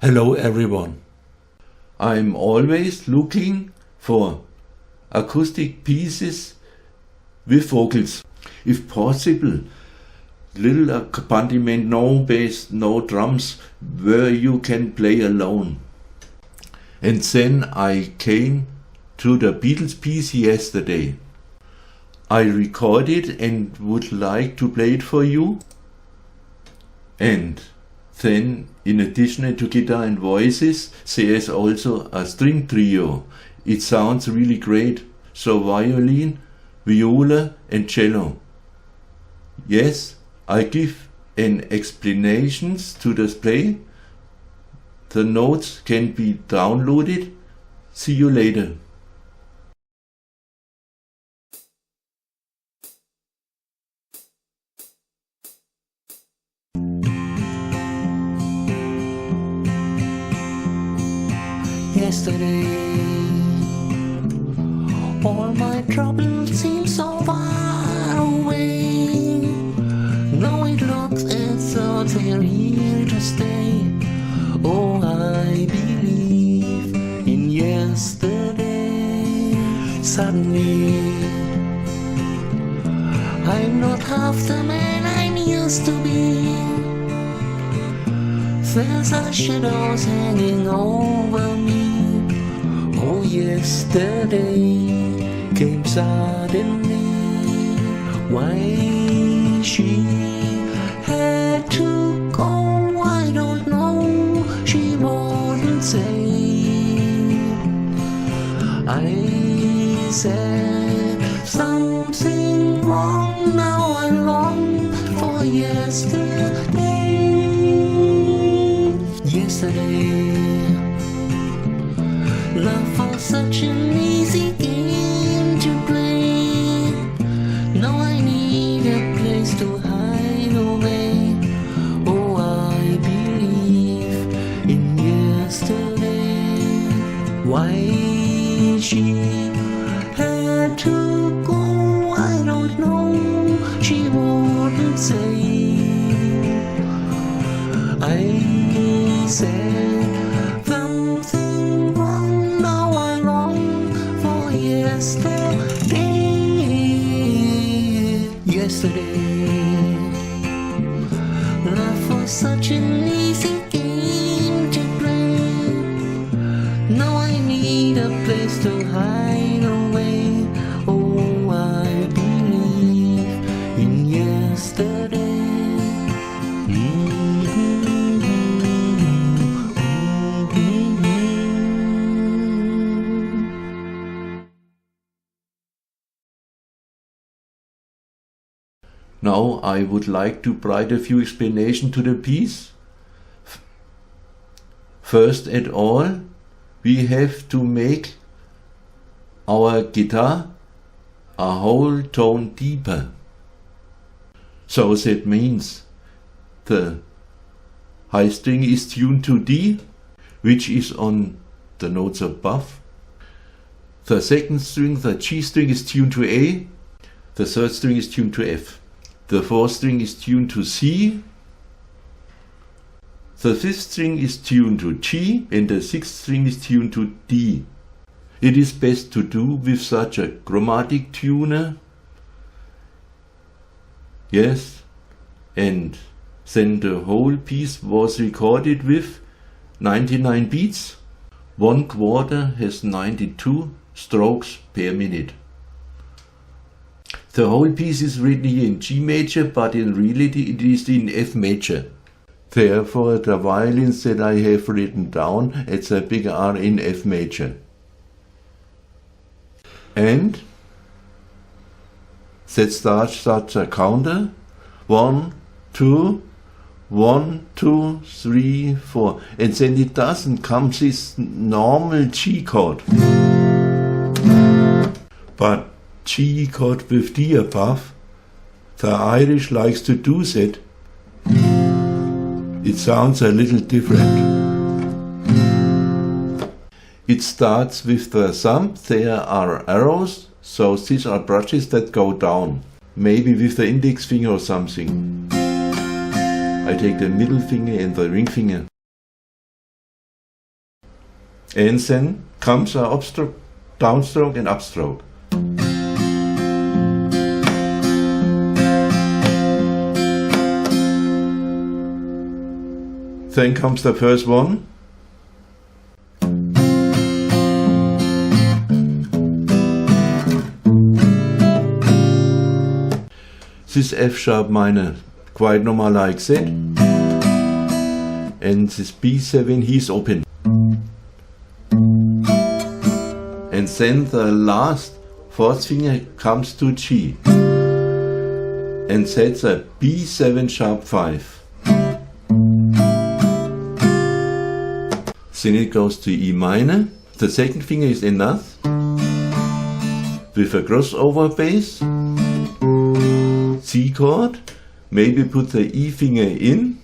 Hello everyone. I'm always looking for acoustic pieces with vocals. If possible, little accompaniment, no bass, no drums, where you can play alone. And then I came to the Beatles piece yesterday. I recorded and would like to play it for you. And then, in addition to guitar and voices, there is also a string trio. It sounds really great. So violin, viola and cello. Yes, I give an explanations to display. The notes can be downloaded. See you later. Yesterday, all my troubles seem so far away. Now it looks as though they're here to stay. Oh, I believe in yesterday. Suddenly, I'm not half the man I used to be. There's a shadows hanging over me. Oh, yesterday came suddenly. Why she had to go, I don't know. She wouldn't say. I said something wrong. Now I long for yesterday. Yesterday, love was such an easy game to play. Now I need a place to hide away. Oh, I believe in yesterday. Why she had to go, I don't know. She wouldn't say. I said something wrong. Now I long for yesterday. Yesterday, love was such an easy game to play. Now I need a place to hide away. Oh, I believe in yesterday. Now I would like to write a few explanations to the piece. First at all, we have to make our guitar a whole tone deeper. So that means the high string is tuned to D, which is on the notes above. The second string, the G string, is tuned to A. The third string is tuned to F. The fourth string is tuned to C. The fifth string is tuned to G, and the sixth string is tuned to D. It is best to do with such a chromatic tuner. Yes, and then the whole piece was recorded with 99 beats. 1/4 has 92 strokes per minute. The whole piece is written here in G major, but in reality it is in F major. Therefore, the violins that I have written down, it's a big R in F major. And that starts a counter. 1, 2, 1, 2, 3, 4. And then it doesn't come this normal G chord, but G chord with D above. The Irish likes to do that. It sounds a little different. It starts with the thumb. There are arrows, so these are brushes that go down. Maybe with the index finger or something. I take the middle finger and the ring finger. And then comes a upstroke, downstroke and upstroke. Then comes the first one. This F sharp minor, quite normal like that. And this B7 he's open. And then the last fourth finger comes to G. And that's a B7 sharp 5. Then it goes to E minor. The second finger is enough. With a crossover bass. C chord. Maybe put the E finger in.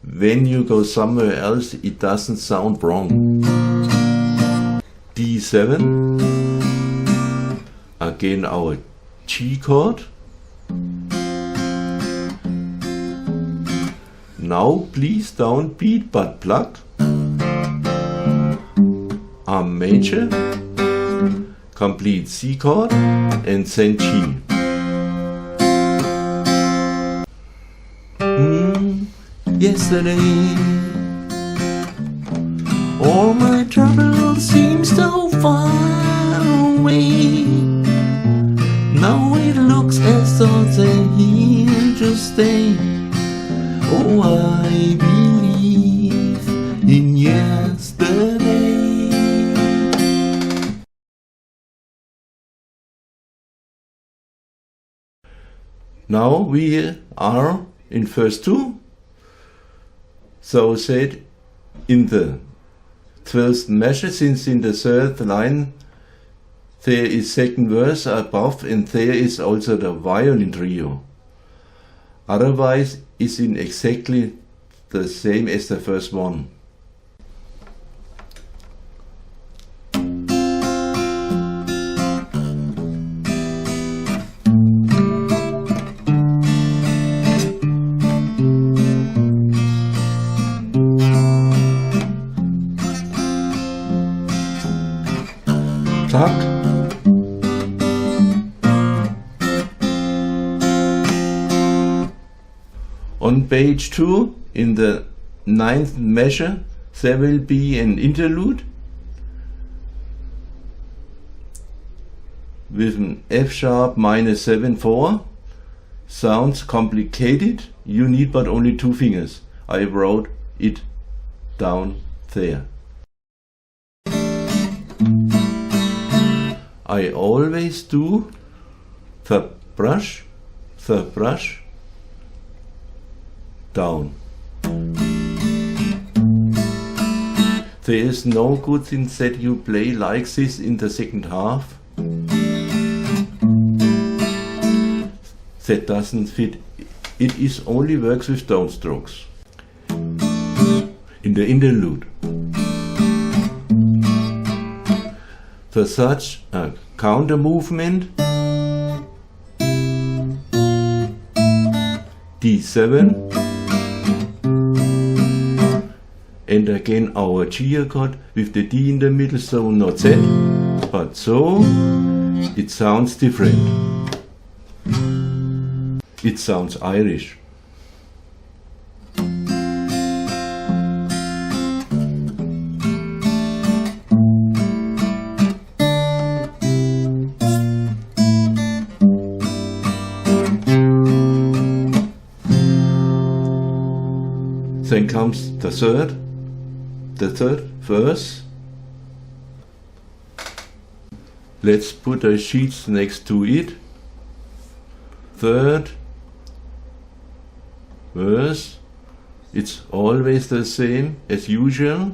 When you go somewhere else, it doesn't sound wrong. D7. Again our G chord. Now please don't beat but pluck. A major, complete C chord, and then G. Yesterday, all my troubles seem so far away. Now it looks as though they're here to stay. Oh, I believe in yesterday. Now we are in verse 2. So said in the 12th measure, since in the third line there is second verse above and there is also the violin trio. Otherwise is in exactly the same as the first one. Tuck. On page 2, in the 9th measure, there will be an interlude with an F sharp minor 7/4. Sounds complicated. You need but only 2 fingers. I wrote it down there. I always do the brush, down. There is no good thing that you play like this in the second half. That doesn't fit. It is only works with downstrokes. In the interlude. For such a counter movement, D7, and again our G chord with the D in the middle, so not that, but so, it sounds different. It sounds Irish. Then comes the third verse. Let's put the sheets next to it. Third verse. It's always the same as usual.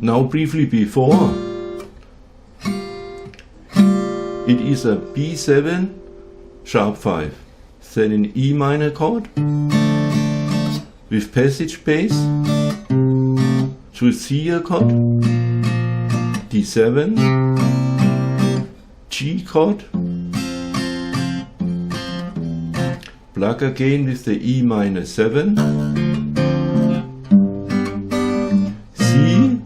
Now briefly before. It is a B7 sharp 5, then an E minor chord with passage bass through C chord, D7, G chord, Plug again with the E minor 7, C.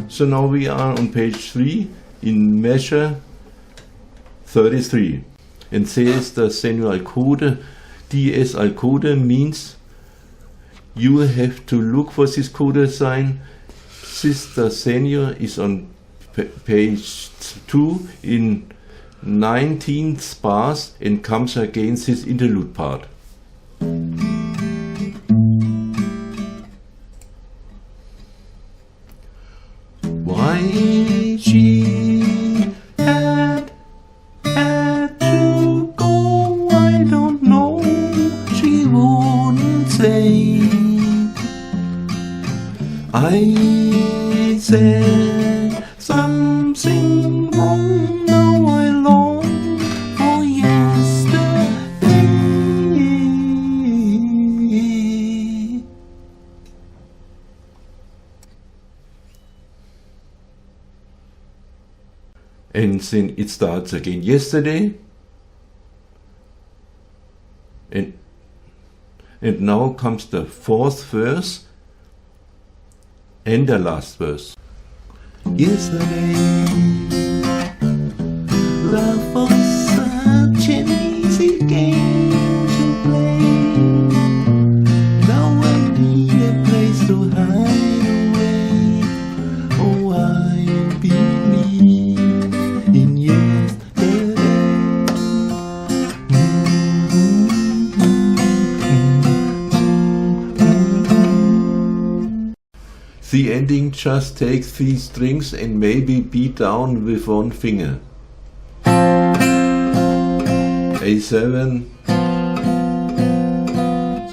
So now we are on page 3 in measure 33. And C ist das Senio-Alcode. DS-Alcode means you have to look for this coda sign. Sister Senio is on page 2 in 19th bars and comes against his interlude part. Why she had to go, I don't know. She wouldn't say. I said something wrong, now I long for yesterday. And then it starts again yesterday. And now comes the fourth verse and the last verse. Yesterday, love was such an easy game to play. Now I need a place to hide away. Oh, I believe in yesterday. The ending just takes 3 strings and maybe beat down with 1 finger. A7,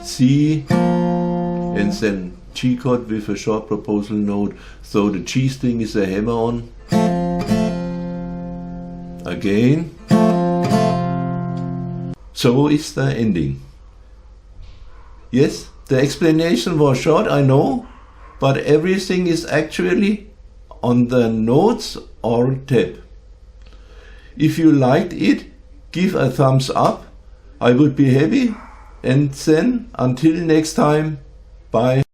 C, and then G chord with a short proposal note. So the G string is a hammer on. Again. So is the ending. Yes, the explanation was short, I know. But everything is actually on the notes or tab. If you liked it, give a thumbs up. I would be happy. And then, until next time, bye.